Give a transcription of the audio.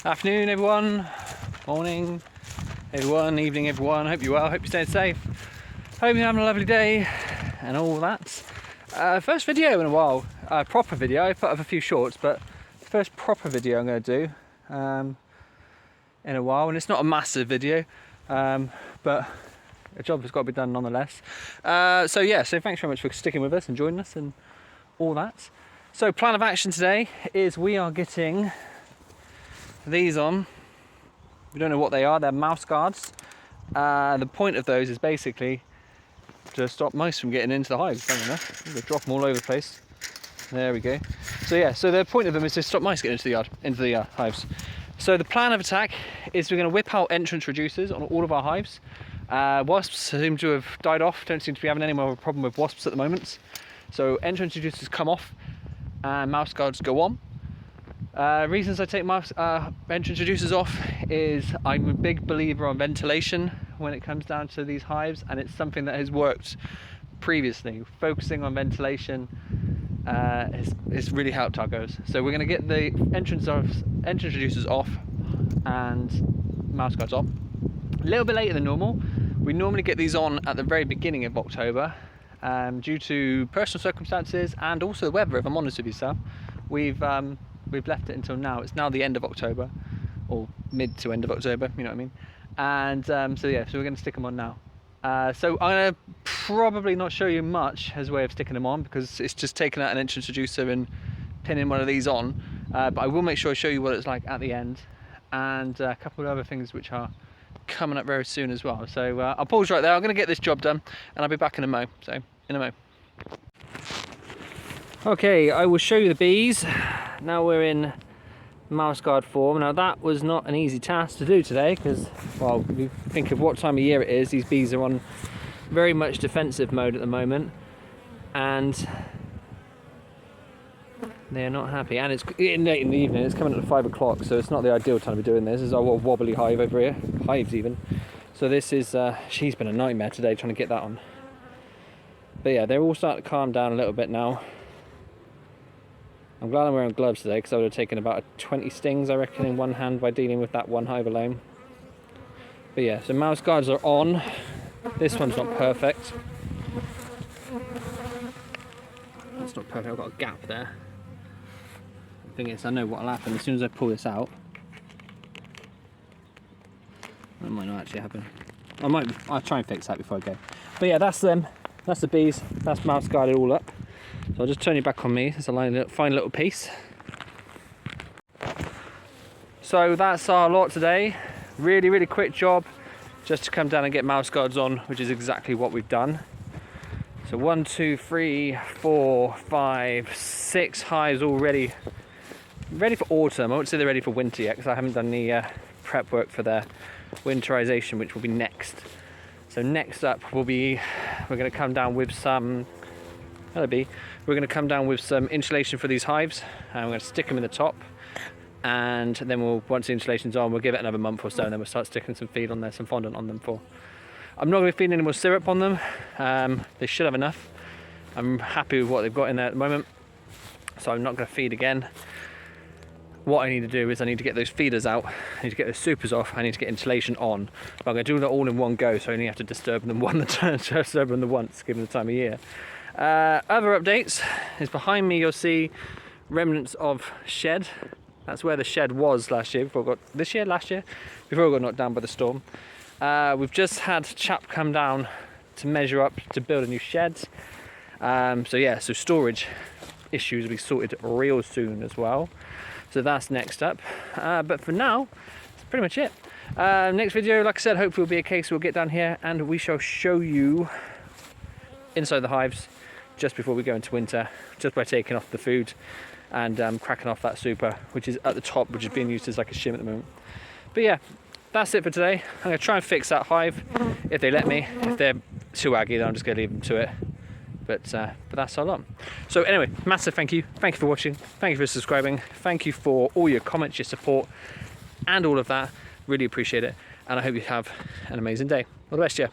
Afternoon everyone, morning everyone, evening everyone. Hope you're well, hope you're staying safe, hope you're having a lovely day and all that. First video in a while, proper video. I put up a few shorts, but the first proper video I'm going to do in a while, and it's not a massive video, but a job has got to be done nonetheless. So thanks very much for sticking with us and joining us and all that. So plan of action today is we are getting these on. We don't know what they are. They're mouse guards. The point of those is basically to stop mice from getting into the hives. Funny enough, they drop them all over the place. There we go. So the point of them is to stop mice getting into the hives. So the plan of attack is we're going to whip out entrance reducers on all of our hives. Wasps seem to have died off. Don't seem to be having any more of a problem with wasps at the moment. So entrance reducers come off and mouse guards go on. Reasons I take entrance reducers off is I'm a big believer on ventilation when it comes down to these hives, and it's something that has worked previously. Focusing on ventilation has really helped our goes. So we're going to get the entrance reducers off and mouse guards on. A little bit later than normal. We normally get these on at the very beginning of October. Due to personal circumstances and also the weather, if I'm honest with yourself, we've left it until now. It's now the end of October, or mid to end of October, you know what I mean? And so we're going to stick them on now. So I'm going to probably not show you much as a way of sticking them on, because it's just taking out an entrance reducer and pinning one of these on. But I will make sure I show you what it's like at the end, and a couple of other things which are coming up very soon as well. So I'll pause right there. I'm going to get this job done and I'll be back in a mo. So in a mo. Okay, I will show you the bees. Now we're in mouse guard form. Now that was not an easy task to do today, because, well, if you think of what time of year it is, these bees are on very much defensive mode at the moment, and they're not happy. And it's late in the evening. It's coming up to 5 o'clock, so it's not the ideal time to be doing this. This is our wobbly hive over here, hives even. So this is she's been a nightmare today trying to get that on. But yeah, they're all starting to calm down a little bit now. I'm glad I'm wearing gloves today, because I would have taken about 20 stings, I reckon, in one hand by dealing with that one hive alone. But yeah, so mouse guards are on. This one's not perfect. That's not perfect, I've got a gap there. The thing is, I know what will happen as soon as I pull this out. That might not actually happen. I'll try and fix that before I go. But yeah, that's them. That's the bees. That's mouse guarded all up. So I'll just turn you back on me. It's a fine little piece. So that's our lot today. Really, really quick job, just to come down and get mouse guards on, which is exactly what we've done. So 1, 2, 3, 4, 5, 6 hives all ready for autumn. I won't say they're ready for winter yet, because I haven't done the prep work for their winterization, which will be next. So next up we're going to come down with some. We're going to come down with some insulation for these hives, and we're going to stick them in the top, and then once the insulation's on, we'll give it another month or so, and then we'll start sticking some feed on there, some fondant on them for. I'm not going to be feeding any more syrup on them. They should have enough. I'm happy with what they've got in there at the moment, so I'm not going to feed again. What I need to do is I need to get those feeders out, I need to get those supers off, I need to get insulation on. But I'm going to do that all in one go, so I only have to disturb them once, given the time of year. Other updates is behind me. You'll see remnants of shed. That's where the shed was last year, before it got knocked down by the storm. We've just had a chap come down to measure up to build a new shed. So storage issues will be sorted real soon as well. So that's next up. But for now, that's pretty much it. Next video, like I said, hopefully will be a case we'll get down here and we shall show you inside the hives just before we go into winter, just by taking off the food and cracking off that super, which is at the top, which is being used as like a shim at the moment. But yeah, that's it for today. I'm going to try and fix that hive if they let me. If they're too aggy, then I'm just going to leave them to it. But that's our lot. So anyway, massive thank you for watching, thank you for subscribing, thank you for all your comments, your support, and all of that. Really appreciate it, and I hope you have an amazing day. All the best, yeah.